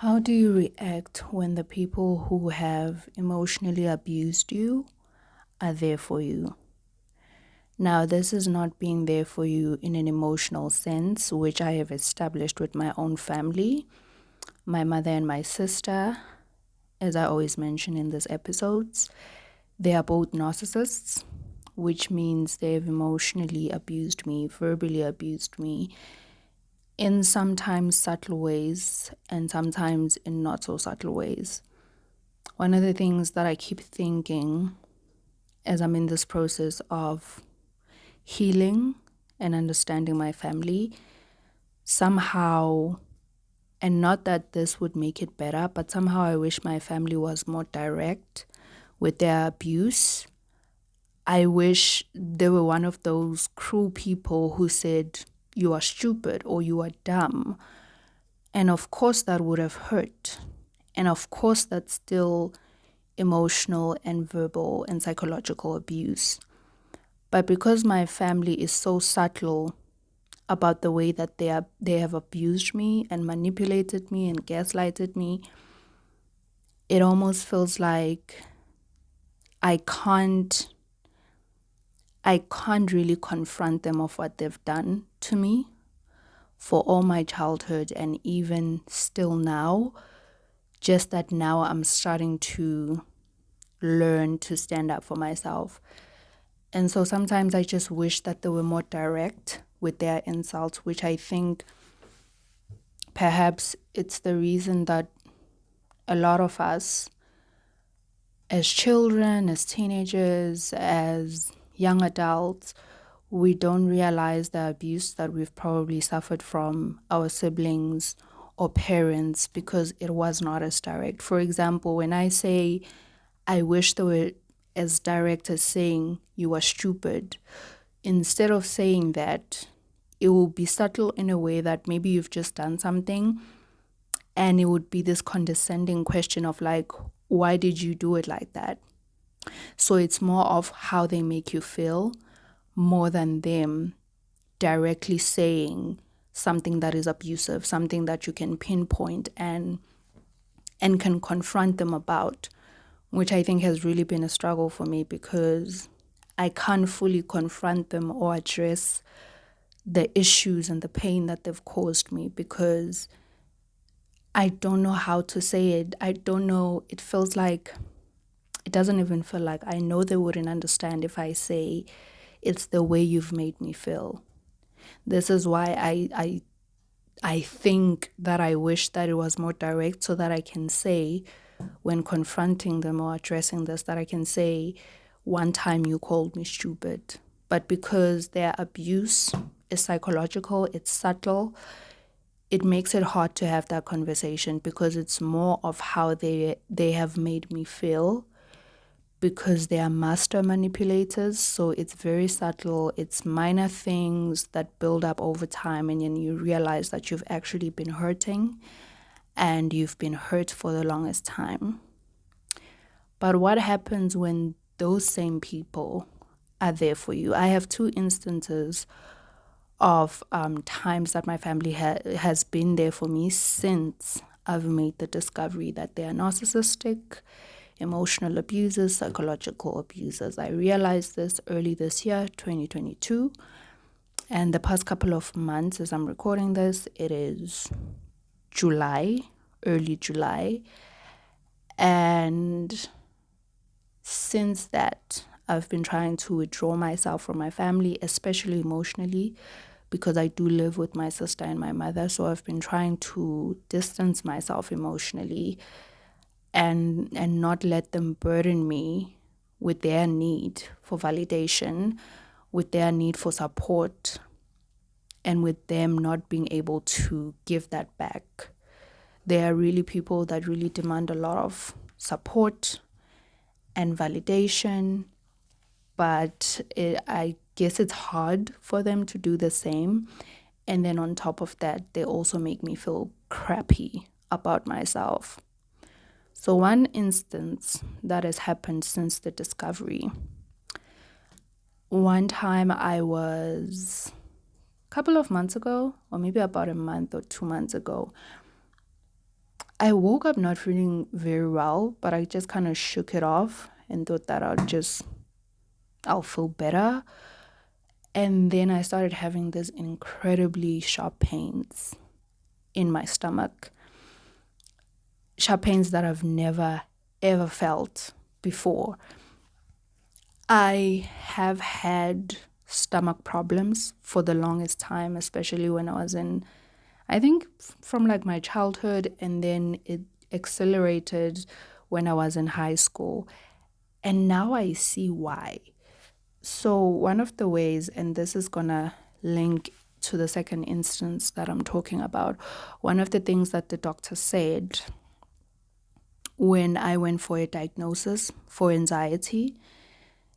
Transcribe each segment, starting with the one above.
How do you react when the people who have emotionally abused you are there for you? Now, this is not being there for you in an emotional sense, which I have established with my own family, my mother and my sister, as I always mention in these episodes. They are both narcissists, which means they've emotionally abused me, verbally abused me, in sometimes subtle ways and sometimes in not so subtle ways. One of the things that I keep thinking as I'm in this process of healing and understanding my family, somehow, and not that this would make it better, but somehow I wish my family was more direct with their abuse. I wish they were one of those cruel people who said, "You are stupid" or "You are dumb." And of course, that would have hurt. And of course, that's still emotional and verbal and psychological abuse. But because my family is so subtle about the way that they have abused me and manipulated me and gaslighted me, it almost feels like I can't I can't really confront them of what they've done to me for all my childhood and even still now. Just that now I'm starting to learn to stand up for myself. And so sometimes I just wish that they were more direct with their insults, which I think perhaps it's the reason that a lot of us, as children, as teenagers, as young adults, we don't realize the abuse that we've probably suffered from our siblings or parents because it was not as direct. For example, when I say I wish they were as direct as saying "you are stupid," instead of saying that, it will be subtle in a way that maybe you've just done something and it would be this condescending question of like, why did you do it like that? So it's more of how they make you feel more than them directly saying something that is abusive, something that you can pinpoint and can confront them about, which I think has really been a struggle for me because I can't fully confront them or address the issues and the pain that they've caused me because I don't know how to say it. I don't know. It feels like, it doesn't even feel like I know they wouldn't understand if I say it's the way you've made me feel. This is why I think that I wish that it was more direct so that I can say when confronting them or addressing this, that I can say, one time you called me stupid. But because their abuse is psychological, it's subtle, it makes it hard to have that conversation because it's more of how they have made me feel because they are master manipulators. So it's very subtle. It's minor things that build up over time, and then you realize that you've actually been hurting and you've been hurt for the longest time. But what happens when those same people are there for you? I have two instances of times that my family has been there for me since I've made the discovery that they are narcissistic, emotional abusers, psychological abusers. I realized this early this year, 2022. And the past couple of months, as I'm recording this, it is July, early July. And since that, I've been trying to withdraw myself from my family, especially emotionally, because I do live with my sister and my mother. So I've been trying to distance myself emotionally and not let them burden me with their need for validation, with their need for support, and with them not being able to give that back. They are really people that really demand a lot of support and validation, but I guess it's hard for them to do the same. And then on top of that, they also make me feel crappy about myself. So one instance that has happened since the discovery, one time I was a couple of months ago, or maybe about a month or 2 months ago, I woke up not feeling very well, but I just kind of shook it off and thought that I'll feel better. And then I started having these incredibly sharp pains in my stomach, sharp pains that I've never ever felt before. I have had stomach problems for the longest time, especially when I was I think from like my childhood, and then it accelerated when I was in high school. And now I see why. So, one of the ways, and this is gonna link to the second instance that I'm talking about, one of the things that the doctor said when I went for a diagnosis for anxiety,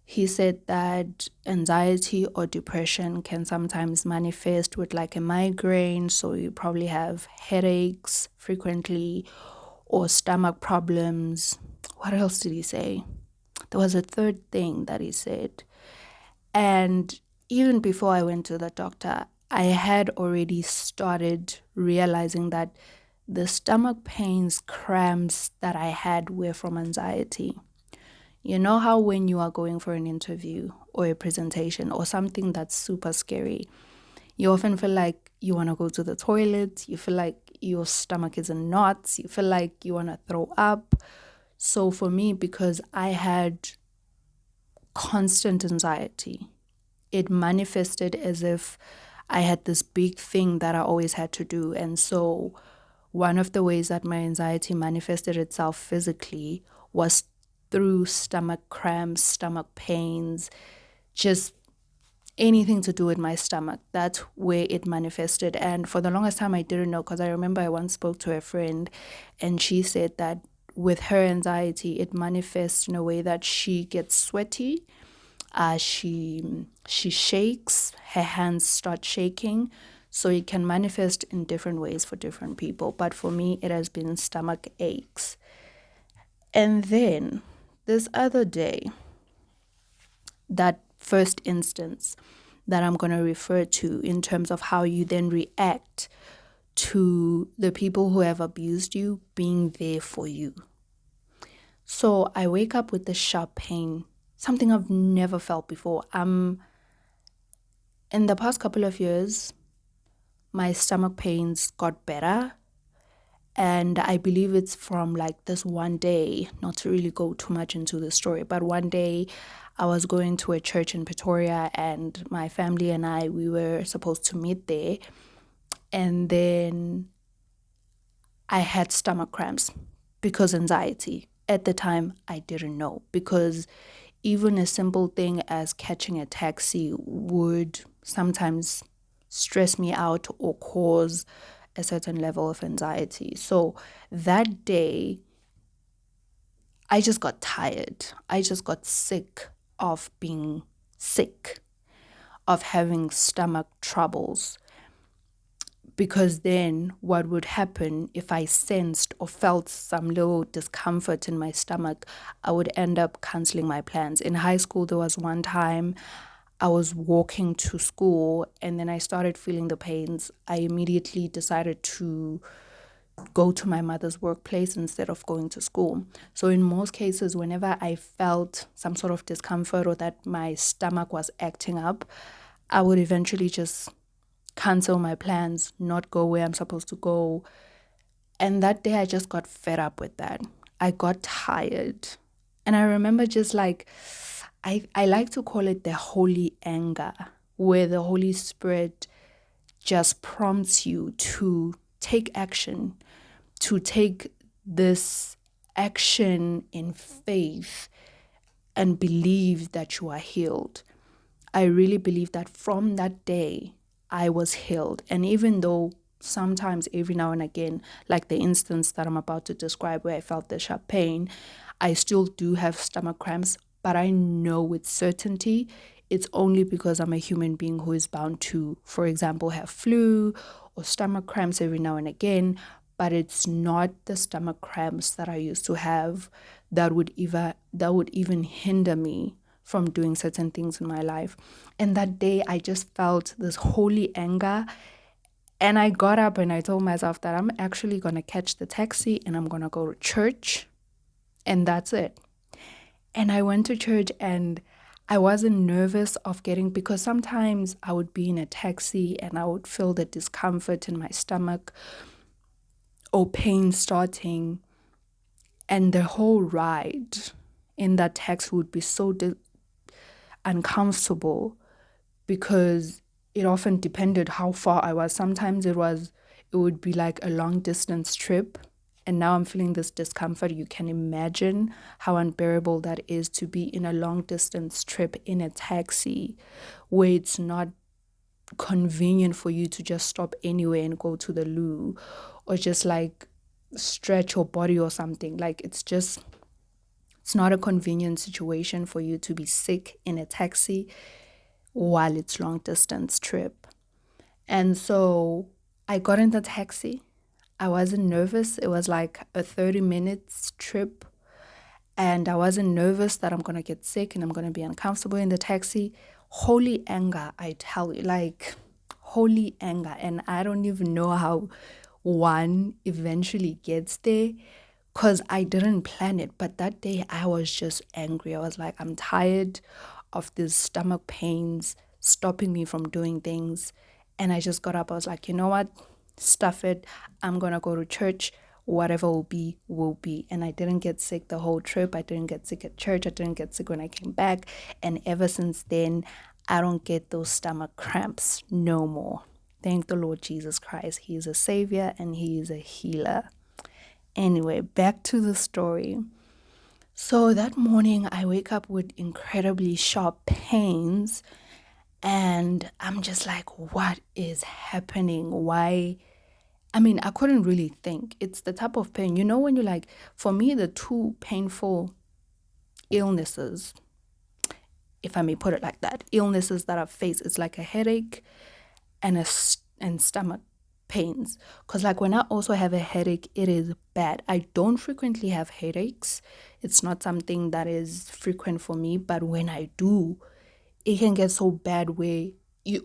he said that anxiety or depression can sometimes manifest with like a migraine. So you probably have headaches frequently or stomach problems. What else did he say? There was a third thing that he said. And even before I went to the doctor, I had already started realizing that the stomach pains, cramps that I had were from anxiety. You know how when you are going for an interview or a presentation or something that's super scary, you often feel like you want to go to the toilet, you feel like your stomach is in knots, you feel like you want to throw up. So for me, because I had constant anxiety, it manifested as if I had this big thing that I always had to do. And so one of the ways that my anxiety manifested itself physically was through stomach cramps, stomach pains, just anything to do with my stomach. That's where it manifested. And for the longest time, I didn't know, because I remember I once spoke to a friend and she said that with her anxiety, it manifests in a way that she gets sweaty. She shakes, her hands start shaking. So it can manifest in different ways for different people. But for me, it has been stomach aches. And then this other day, that first instance that I'm going to refer to in terms of how you then react to the people who have abused you being there for you. So I wake up with this sharp pain, something I've never felt before. In the past couple of years, my stomach pains got better. And I believe it's from like this one day, not to really go too much into the story, but one day I was going to a church in Pretoria and my family and we were supposed to meet there. And then I had stomach cramps because anxiety. At the time, I didn't know, because even a simple thing as catching a taxi would sometimes stress me out or cause a certain level of anxiety. So that day, I just got tired. I just got sick of being sick, of having stomach troubles. Because then what would happen if I sensed or felt some little discomfort in my stomach, I would end up canceling my plans. In high school, there was one time I was walking to school and then I started feeling the pains. I immediately decided to go to my mother's workplace instead of going to school. So in most cases, whenever I felt some sort of discomfort or that my stomach was acting up, I would eventually just cancel my plans, not go where I'm supposed to go. And that day I just got fed up with that. I got tired. And I remember just like, I like to call it the holy anger, where the Holy Spirit just prompts you to take action, to take this action in faith and believe that you are healed. I really believe that from that day, I was healed. And even though sometimes, every now and again, like the instance that I'm about to describe where I felt the sharp pain, I still do have stomach cramps, but I know with certainty it's only because I'm a human being who is bound to, for example, have flu or stomach cramps every now and again, but it's not the stomach cramps that I used to have that would even hinder me from doing certain things in my life. And that day I just felt this holy anger, And I got up and I told myself that I'm actually going to catch the taxi and I'm going to go to church. And that's it. And I went to church and I wasn't nervous of getting, because sometimes I would be in a taxi and I would feel the discomfort in my stomach or pain starting. And the whole ride in that taxi would be so uncomfortable, because it often depended how far I was. Sometimes it would be like a long distance trip. And now I'm feeling this discomfort. You can imagine how unbearable that is, to be in a long distance trip in a taxi where it's not convenient for you to just stop anywhere and go to the loo or just like stretch your body or something. Like it's not a convenient situation for you to be sick in a taxi while it's long distance trip. And so I got in the taxi. I wasn't nervous. It was like a 30 minutes trip. And I wasn't nervous that I'm going to get sick and I'm going to be uncomfortable in the taxi. Holy anger, I tell you, like holy anger. And I don't even know how one eventually gets there, because I didn't plan it. But that day I was just angry. I was like, I'm tired of these stomach pains stopping me from doing things. And I just got up. I was like, you know what? Stuff it. I'm going to go to church. Whatever will be, will be. And I didn't get sick the whole trip. I didn't get sick at church. I didn't get sick when I came back. And ever since then, I don't get those stomach cramps no more. Thank the Lord Jesus Christ. He is a savior and he is a healer. Anyway, back to the story. So that morning, I wake up with incredibly sharp pains. And I'm just like, what is happening? Why? I mean, I couldn't really think. It's the type of pain, when you're like, for me, the two painful illnesses, if I may put it like that, illnesses that I've faced, it's like a headache and stomach pains. Because like when I also have a headache, it is bad. I don't frequently have headaches. It's not something that is frequent for me. But when I do, it can get so bad where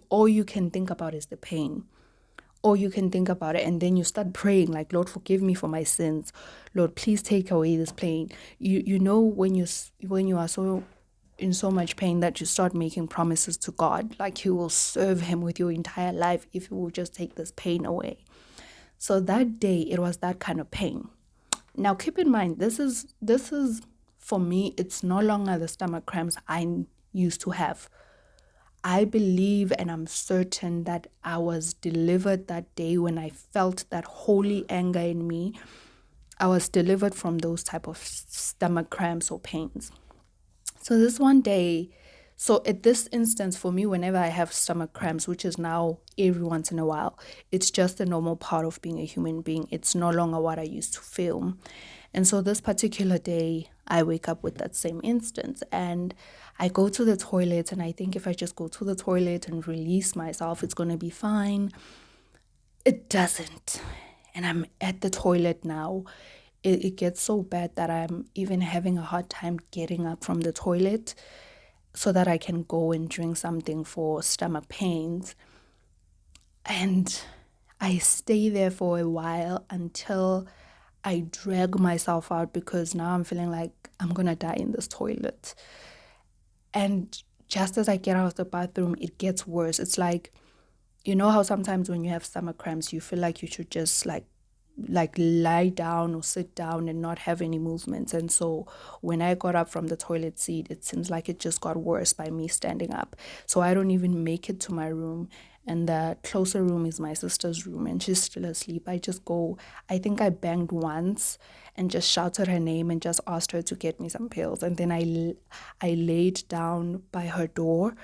all you can think about is the pain. Or you can think about it and then you start praying like, Lord, forgive me for my sins. Lord, please take away this pain. You know when you are so in so much pain that you start making promises to God, like you will serve him with your entire life if you will just take this pain away. So that day it was that kind of pain. Now keep in mind, this is for me, it's no longer the stomach cramps I used to have. I believe and I'm certain that I was delivered that day when I felt that holy anger in me. I was delivered from those type of stomach cramps or pains. So this one day, so at this instance for me, whenever I have stomach cramps, which is now every once in a while, it's just a normal part of being a human being. It's no longer what I used to feel. And so this particular day, I wake up with that same instance and I go to the toilet, and I think if I just go to the toilet and release myself, it's going to be fine. It doesn't. And I'm at the toilet now. It gets so bad that I'm even having a hard time getting up from the toilet so that I can go and drink something for stomach pains. And I stay there for a while until I drag myself out, because now I'm feeling like I'm going to die in this toilet. And just as I get out of the bathroom, it gets worse. It's like, you know how sometimes when you have stomach cramps, you feel like you should just like lie down or sit down and not have any movements. And so when I got up from the toilet seat, it seems like it just got worse by me standing up. So I don't even make it to my room. And the closer room is my sister's room, and she's still asleep. I just go, I think I banged once and just shouted her name and just asked her to get me some pills. And then I laid down by her door,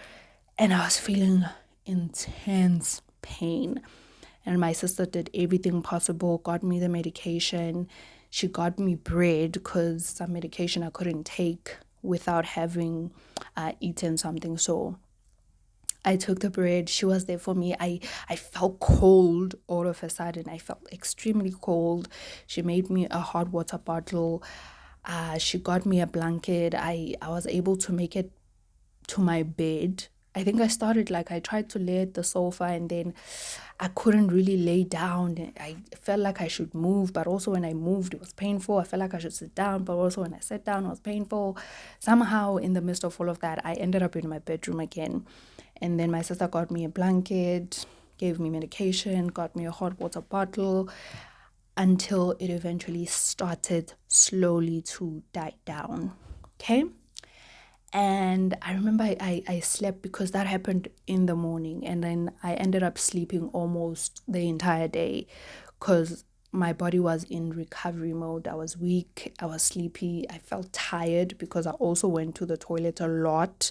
and I was feeling intense pain. And my sister did everything possible, got me the medication. She got me bread, because some medication I couldn't take without having eaten something. So I took the bread. She was there for me. I felt cold all of a sudden. I felt extremely cold. She made me a hot water bottle. She got me a blanket. I was able to make it to my bed I think I started like I tried to lay at the sofa, and then I couldn't really lay down. I felt like I should move, but also when I moved, it was painful. I felt like I should sit down, but also when I sat down, it was painful. Somehow, in the midst of all of that, I ended up in my bedroom again. And then my sister got me a blanket, gave me medication, got me a hot water bottle, until it eventually started slowly to die down. Okay. And I remember I slept because that happened in the morning. And then I ended up sleeping almost the entire day because my body was in recovery mode. I was weak. I was sleepy. I felt tired because I also went to the toilet a lot.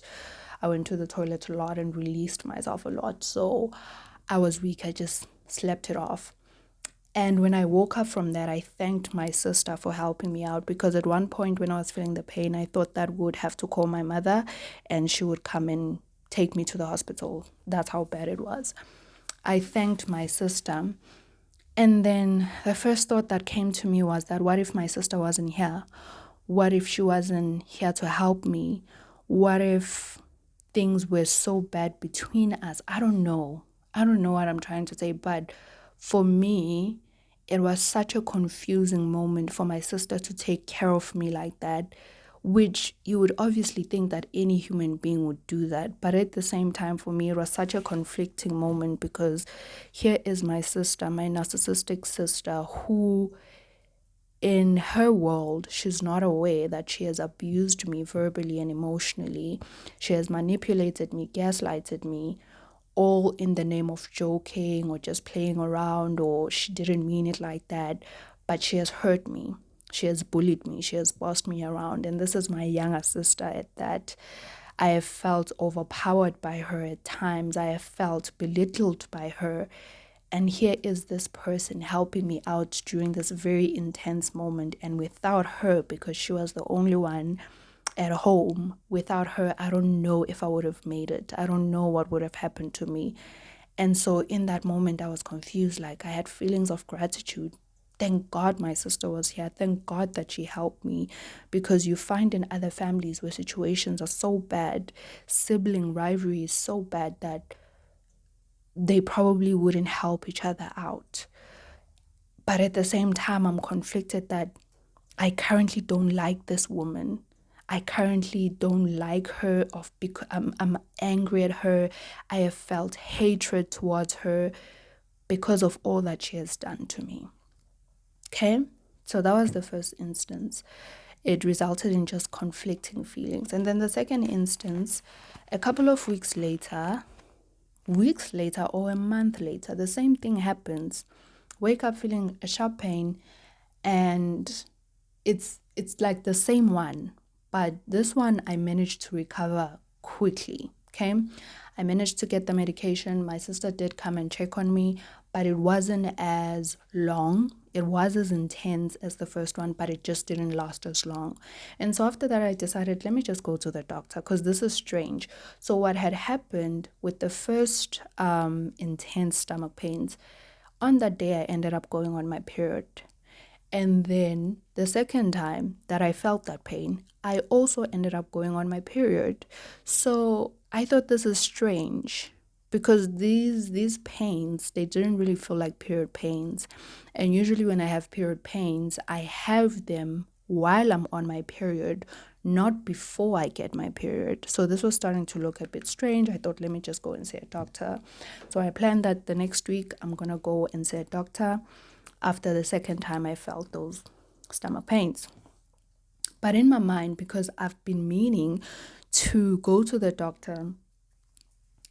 I went to the toilet a lot and released myself a lot. So I was weak. I just slept it off. And when I woke up from that, I thanked my sister for helping me out, because at one point when I was feeling the pain, I thought that would have to call my mother and she would come and take me to the hospital. That's how bad it was. I thanked my sister. And then the first thought that came to me was that what if my sister wasn't here? What if she wasn't here to help me? What if things were so bad between us? I don't know. I don't know what I'm trying to say, but for me, it was such a confusing moment for my sister to take care of me like that, which you would obviously think that any human being would do that. But at the same time, for me, it was such a conflicting moment, because here is my sister, my narcissistic sister, who in her world, she's not aware that she has abused me verbally and emotionally. She has manipulated me, gaslighted me, all in the name of joking or just playing around, or she didn't mean it like that. But she has hurt me. She has bullied me. She has bossed me around. And this is my younger sister at that. I have felt overpowered by her at times. I have felt belittled by her. And here is this person helping me out during this very intense moment. And without her, because she was the only one at home, without her, I don't know if I would have made it. I don't know what would have happened to me. And so in that moment, I was confused. Like, I had feelings of gratitude. Thank God my sister was here. Thank God that she helped me. Because you find in other families where situations are so bad, sibling rivalry is so bad, that they probably wouldn't help each other out. But at the same time, I'm conflicted that I currently don't like this woman. I currently don't like her. I'm angry at her. I have felt hatred towards her because of all that she has done to me. Okay? So that was the first instance. It resulted in just conflicting feelings. And then the second instance, a couple of weeks later or a month later, the same thing happens. Wake up feeling a sharp pain, and it's like the same one, but this one I managed to recover quickly. Okay, I managed to get the medication. My sister did come and check on me, but it wasn't as long. It was as intense as the first one, but it just didn't last as long. And so after that, I decided, let me just go to the doctor, because this is strange. So what had happened with the first intense stomach pains, on that day I ended up going on my period. And then the second time that I felt that pain, I also ended up going on my period. So I thought, this is strange, because these pains, they didn't really feel like period pains. And usually when I have period pains, I have them while I'm on my period, not before I get my period. So this was starting to look a bit strange. I thought, let me just go and see a doctor. So I planned that the next week I'm going to go and see a doctor after the second time I felt those stomach pains. But in my mind, because I've been meaning to go to the doctor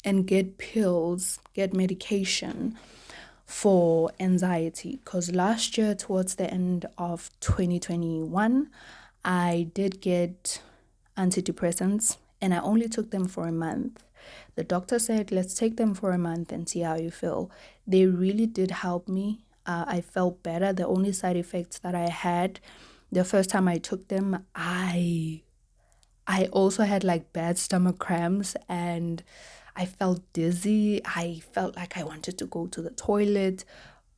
and get pills, get medication for anxiety, because last year, towards the end of 2021, I did get antidepressants, and I only took them for a month. The doctor said, let's take them for a month and see how you feel. They really did help me. I felt better. The only side effects that I had the first time I took them, I also had like bad stomach cramps, and I felt dizzy. I felt like I wanted to go to the toilet,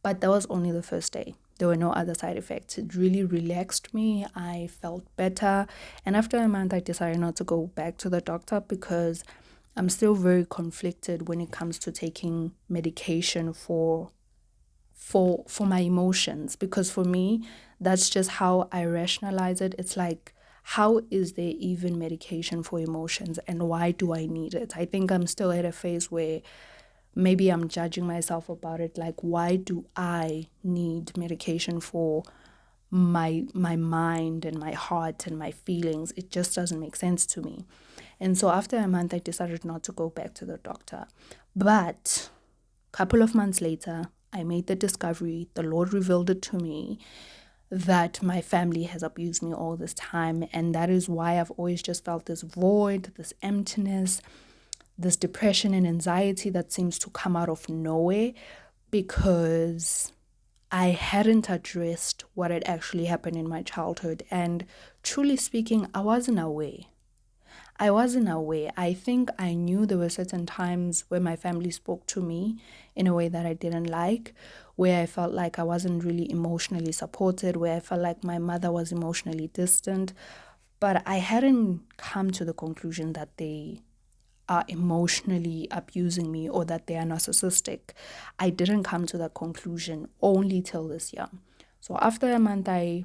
but that was only the first day. There were no other side effects. It really relaxed me. I felt better. And after a month, I decided not to go back to the doctor, because I'm still very conflicted when it comes to taking medication for my emotions, because for me that's just how I rationalize it. It's like, how is there even medication for emotions, and why do I need it? I think I'm still at a phase where maybe I'm judging myself about it, like, why do I need medication for my mind and my heart and my feelings? It just doesn't make sense to me. And so after a month I decided not to go back to the doctor. But a couple of months later, I made the discovery, the Lord revealed it to me, that my family has abused me all this time. And that is why I've always just felt this void, this emptiness, this depression and anxiety that seems to come out of nowhere, because I hadn't addressed what had actually happened in my childhood. And truly speaking, I wasn't aware. I wasn't aware. I think I knew there were certain times where my family spoke to me in a way that I didn't like, where I felt like I wasn't really emotionally supported, where I felt like my mother was emotionally distant. But I hadn't come to the conclusion that they are emotionally abusing me or that they are narcissistic. I didn't come to that conclusion only till this year. So after a month, I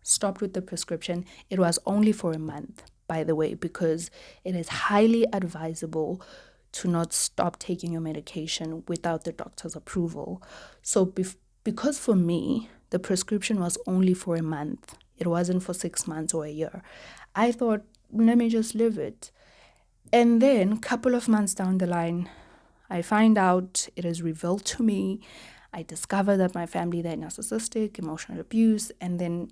stopped with the prescription. It was only for a month, by the way, because it is highly advisable to not stop taking your medication without the doctor's approval. So because for me, the prescription was only for a month, it wasn't for 6 months or a year, I thought, let me just live it. And then a couple of months down the line, I find out, it is revealed to me, I discover that my family, they're narcissistic, emotional abuse, and then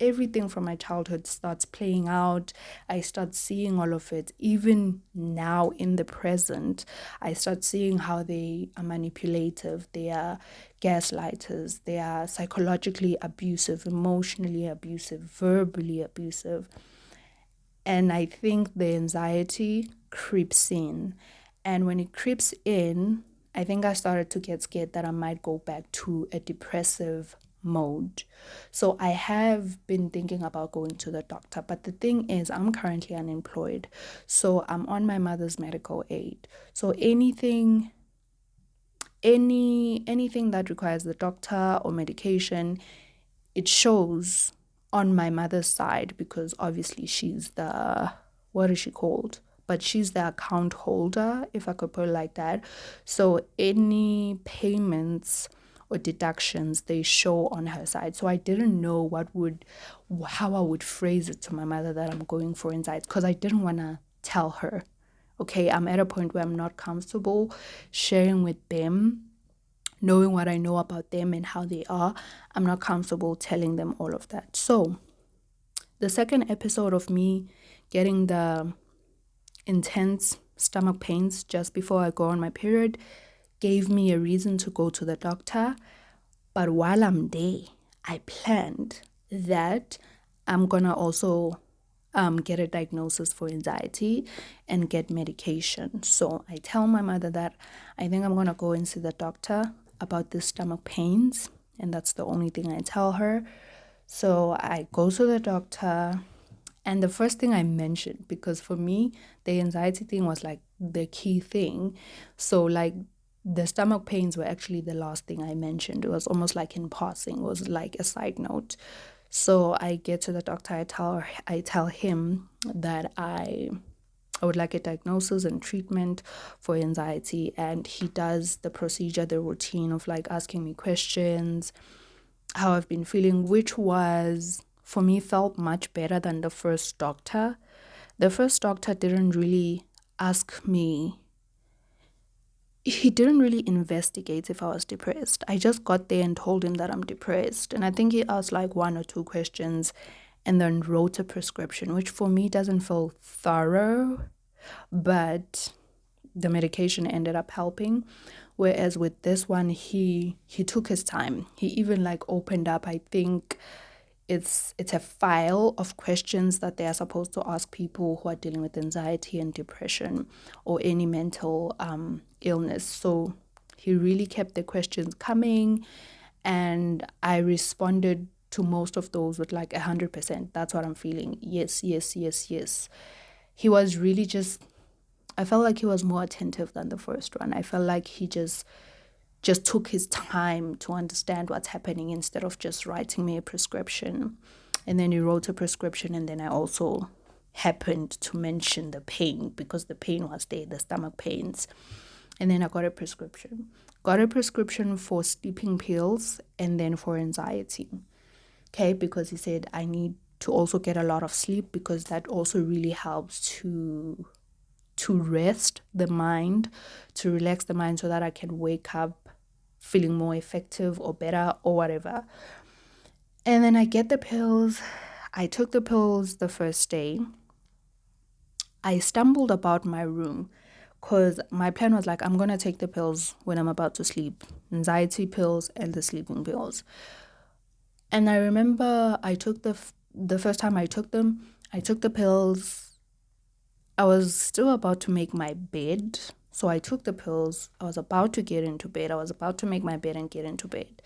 everything from my childhood starts playing out. I start seeing all of it. Even now in the present, I start seeing how they are manipulative, they are gaslighters, they are psychologically abusive, emotionally abusive, verbally abusive. And I think the anxiety creeps in. And when it creeps in, I think I started to get scared that I might go back to a depressive mode. So I have been thinking about going to the doctor. But the thing is, I'm currently unemployed. So I'm on my mother's medical aid. So anything that requires the doctor or medication, it shows on my mother's side, because obviously she's the, what is she called? But she's the account holder, if I could put it like that. So any payments or deductions, they show on her side. So I didn't know how I would phrase it to my mother that I'm going for anxiety, because I didn't want to tell her. Okay, I'm at a point where I'm not comfortable sharing with them, knowing what I know about them and how they are. I'm not comfortable telling them all of that. So the second episode of me getting the intense stomach pains just before I go on my period gave me a reason to go to the doctor. But while I'm there, I planned that I'm gonna also get a diagnosis for anxiety and get medication. So I tell my mother that I think I'm gonna go and see the doctor about the stomach pains, and that's the only thing I tell her. So I go to the doctor, and the first thing I mentioned, because for me the anxiety thing was like the key thing, so like the stomach pains were actually the last thing I mentioned. It was almost like in passing, it was like a side note. So I get to the doctor, I tell him that I would like a diagnosis and treatment for anxiety, and he does the procedure, the routine of like asking me questions, how I've been feeling, which was, for me, felt much better than the first doctor. The first doctor didn't really ask me, he didn't really investigate if I was depressed. I just got there and told him that I'm depressed. And I think he asked like one or two questions and then wrote a prescription, which for me doesn't feel thorough, but the medication ended up helping. Whereas with this one, he took his time. He even like opened up, I think it's a file of questions that they are supposed to ask people who are dealing with anxiety and depression or any mental illness. So he really kept the questions coming, and I responded to most of those with like 100%. That's what I'm feeling. Yes, yes, yes, yes. He was really just I felt like he was more attentive than the first one. I felt like he just took his time to understand what's happening instead of just writing me a prescription. And then he wrote a prescription, and then I also happened to mention the pain because the pain was there, the stomach pains. And then I got a prescription. Got a prescription for sleeping pills and then for anxiety. Okay, because he said I need to also get a lot of sleep because that also really helps to rest the mind, to relax the mind so that I can wake up feeling more effective or better or whatever. And then I get the pills. I took the pills the first day. I stumbled about my room because my plan was like, I'm going to take the pills when I'm about to sleep, anxiety pills and the sleeping pills. And I remember I took the first time I took them, I took the pills. I was still about to make my bed. So I took the pills. I was about to get into bed. I was about to make my bed and get into bed.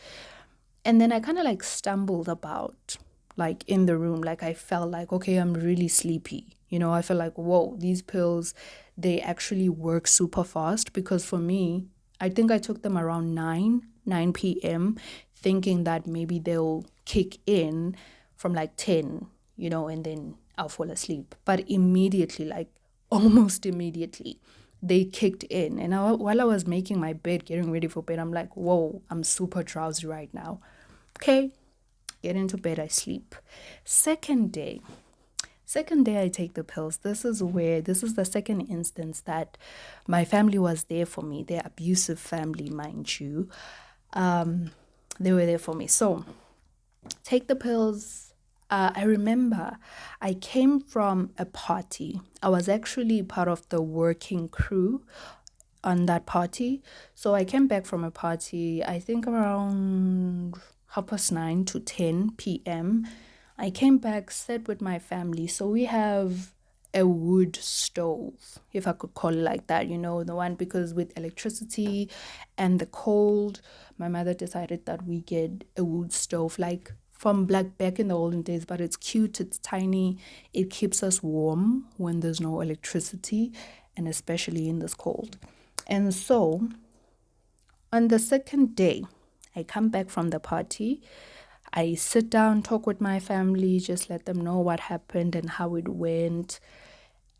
And then I kind of like stumbled about, like in the room. Like I felt like, okay, I'm really sleepy. I felt like, whoa, these pills, they actually work super fast. Because for me, I think I took them around 9 p.m., thinking that maybe they'll kick in from like 10, and then I'll fall asleep. But immediately, like almost immediately, they kicked in. And while I was making my bed, getting ready for bed, I'm like, whoa, I'm super drowsy right now. Okay, get into bed, I sleep. Second day, I take the pills. This is the second instance that my family was there for me. They're abusive family, mind you. They were there for me. So, take the pills. I remember I came from a party. I was actually part of the working crew on that party. So I came back from a party, I think around 9:30 to 10 p.m. I came back, sat with my family. So we have a wood stove, if I could call it like that, the one, because with electricity and the cold, my mother decided that we get a wood stove, like from back in the olden days, but it's cute, it's tiny, it keeps us warm when there's no electricity, and especially in this cold. And so on the second day, I come back from the party. I sit down, talk with my family, just let them know what happened and how it went.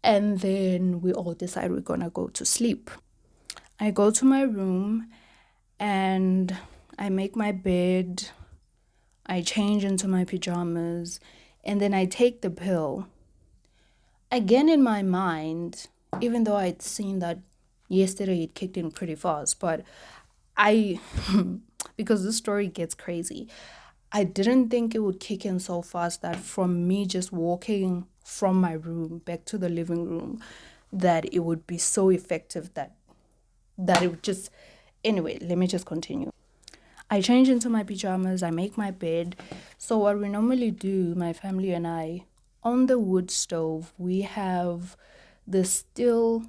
And then we all decide we're going to go to sleep. I go to my room and I make my bed. I change into my pajamas. And then I take the pill. Again, in my mind, even though I'd seen that yesterday it kicked in pretty fast, but I, because this story gets crazy, I didn't think it would kick in so fast that from me just walking from my room back to the living room, that it would be so effective that it would just, anyway, let me just continue. I change into my pajamas, I make my bed. So what we normally do, my family and I, on the wood stove, we have the steel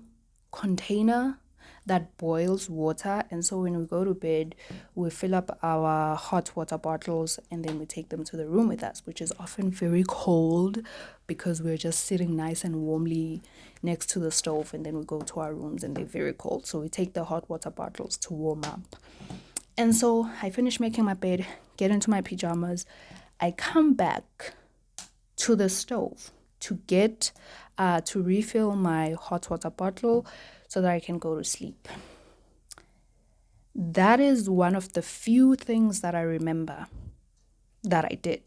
container that boils water. And so when we go to bed, we fill up our hot water bottles and then we take them to the room with us, which is often very cold because we're just sitting nice and warmly next to the stove. And then we go to our rooms and they're very cold. So we take the hot water bottles to warm up. And so I finish making my bed, get into my pajamas. I come back to the stove to get to refill my hot water bottle so that I can go to sleep. That is one of the few things that I remember that I did.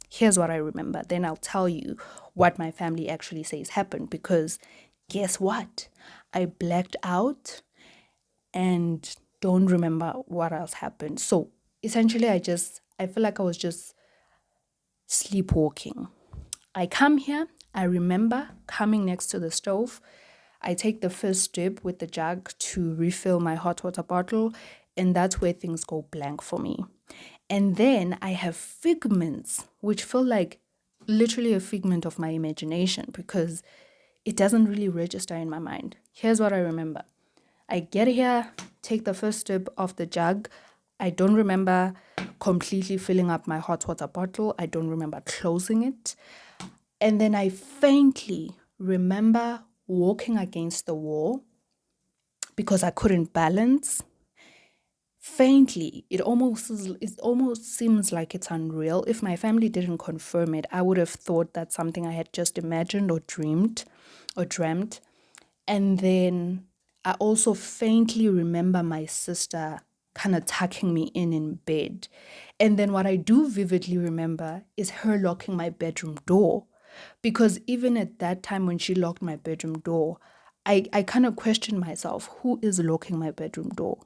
Here's what I remember. Then I'll tell you what my family actually says happened, because guess what? I blacked out and don't remember what else happened. So essentially, I feel like I was just sleepwalking. I come here, I remember coming next to the stove. I take the first dip with the jug to refill my hot water bottle, and that's where things go blank for me. And then I have figments, which feel like literally a figment of my imagination because it doesn't really register in my mind. Here's what I remember. I get here, take the first sip of the jug. I don't remember completely filling up my hot water bottle. I don't remember closing it. And then I faintly remember walking against the wall because I couldn't balance. Faintly, it almost seems like it's unreal. If my family didn't confirm it, I would have thought that's something I had just imagined or dreamt. And then I also faintly remember my sister kind of tucking me in bed. And then what I do vividly remember is her locking my bedroom door. Because even at that time when she locked my bedroom door, I kind of questioned myself, who is locking my bedroom door?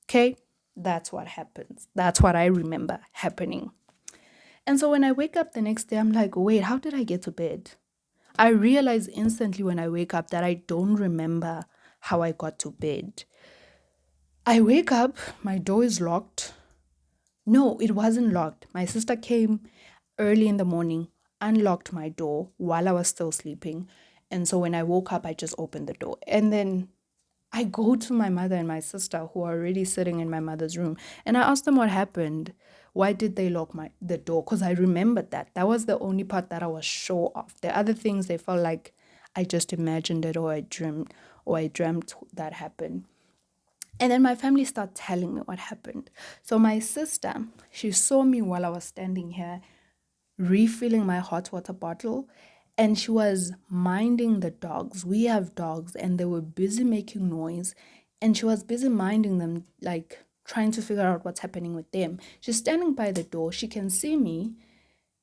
Okay, that's what happens. That's what I remember happening. And so when I wake up the next day, I'm like, wait, how did I get to bed? I realize instantly when I wake up that I don't remember how I got to bed. I wake up, my door is locked. No, it wasn't locked. My sister came early in the morning, unlocked my door while I was still sleeping. And so when I woke up, I just opened the door. And then I go to my mother and my sister who are already sitting in my mother's room. And I asked them what happened. Why did they lock the door? Because I remembered that. That was the only part that I was sure of. The other things, they felt like I just imagined it or I dreamt that happened. And then my family started telling me what happened. So my sister, she saw me while I was standing here refilling my hot water bottle, and she was minding the dogs. We have dogs and they were busy making noise, and she was busy minding them, like trying to figure out what's happening with them. She's standing by the door, she can see me,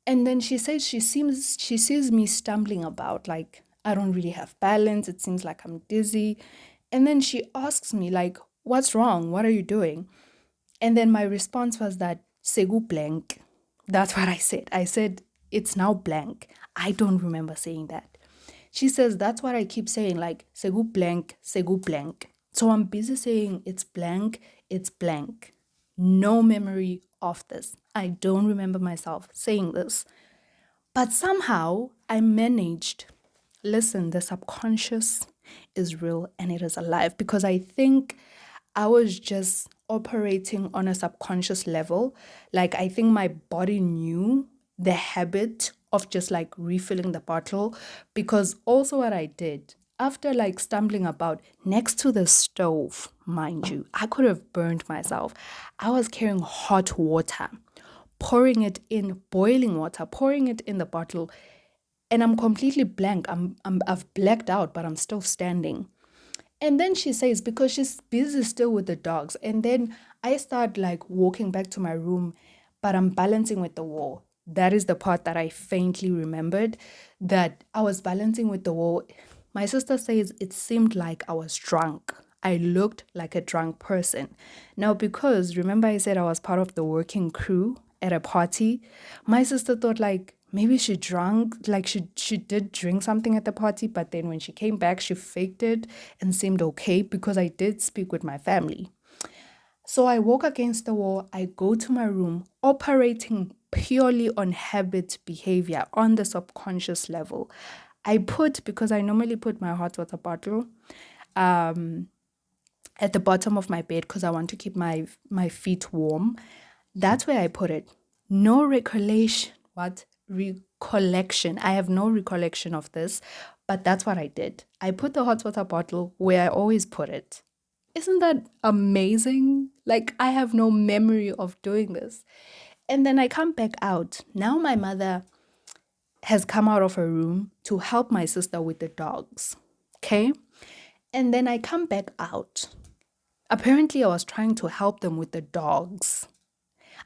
and then she says she sees me stumbling about, like I don't really have balance, it seems like I'm dizzy. And then she asks me, like, what's wrong, what are you doing? And then my response was that segu blank. That's what I said. I said, it's now blank. I don't remember saying that. She says, that's what I keep saying, like segu blank, segu blank. So I'm busy saying it's blank, it's blank. No memory of this. I don't remember myself saying this. But somehow I managed. Listen, the subconscious is real and it is alive, because I think I was just operating on a subconscious level. Like, I think my body knew the habit of just like refilling the bottle, because also what I did after like stumbling about next to the stove, mind you, I could have burned myself. I was carrying hot water, pouring it in boiling water, pouring it in the bottle, and I'm completely blank. I've blacked out, but I'm still standing. And then she says, because she's busy still with the dogs. And then I start like walking back to my room, but I'm balancing with the wall. That is the part that I faintly remembered, that I was balancing with the wall. My sister says it seemed like I was drunk. I looked like a drunk person. Now, because remember I said I was part of the working crew at a party, my sister thought like maybe she drank, like she did drink something at the party, but then when she came back, she faked it and seemed okay, because I did speak with my family. So I walk against the wall, I go to my room, operating purely on habit behavior on the subconscious level. Because I normally put my hot water bottle at the bottom of my bed because I want to keep my feet warm. That's where I put it. No recollection. What? Recollection. I have no recollection of this, but that's what I did. I put the hot water bottle where I always put it. Isn't that amazing? Like, I have no memory of doing this. And then I come back out. Now my mother has come out of her room to help my sister with the dogs. Okay? And then I come back out. Apparently, I was trying to help them with the dogs.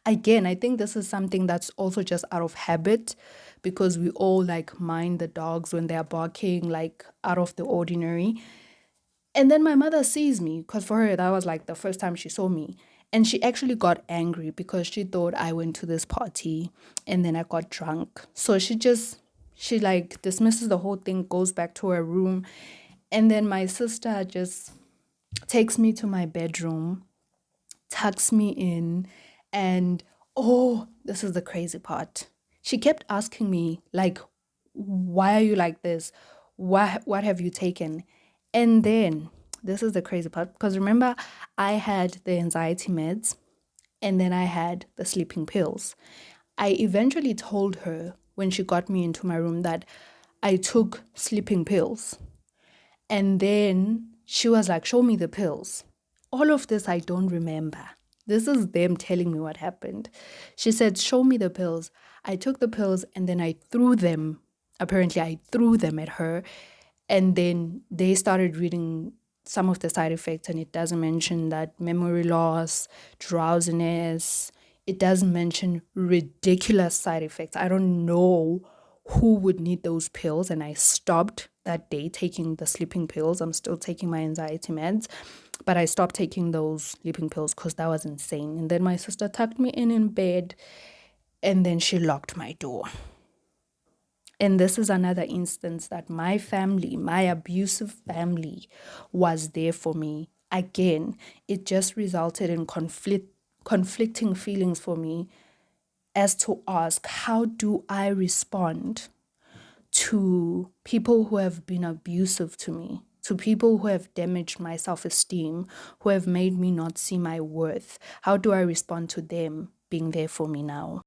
Again, I think this is something that's also just out of habit, because we all like mind the dogs when they're barking, like out of the ordinary. And then my mother sees me, because for her, that was like the first time she saw me. And she actually got angry because she thought I went to this party and then I got drunk. So she like dismisses the whole thing, goes back to her room. And then my sister just takes me to my bedroom, tucks me in, and oh, this is the crazy part. She kept asking me, like, why are you like this? What have you taken? And then this is the crazy part, because remember, I had the anxiety meds and then I had the sleeping pills. I eventually told her when she got me into my room that I took sleeping pills. And then she was like, show me the pills. All of this I don't remember. This is them telling me what happened. She said, show me the pills. I took the pills and then I threw them. Apparently, I threw them at her. And then they started reading some of the side effects, and it doesn't mention that memory loss, drowsiness. It doesn't mention ridiculous side effects. I don't know who would need those pills, and I stopped that day taking the sleeping pills. I'm still taking my anxiety meds, but I stopped taking those sleeping pills because that was insane. And then my sister tucked me in bed, and then she locked my door. And this is another instance that my family, my abusive family, was there for me. Again, it just resulted in conflicting feelings for me as to ask, how do I respond to people who have been abusive to me, to people who have damaged my self-esteem, who have made me not see my worth? How do I respond to them being there for me now?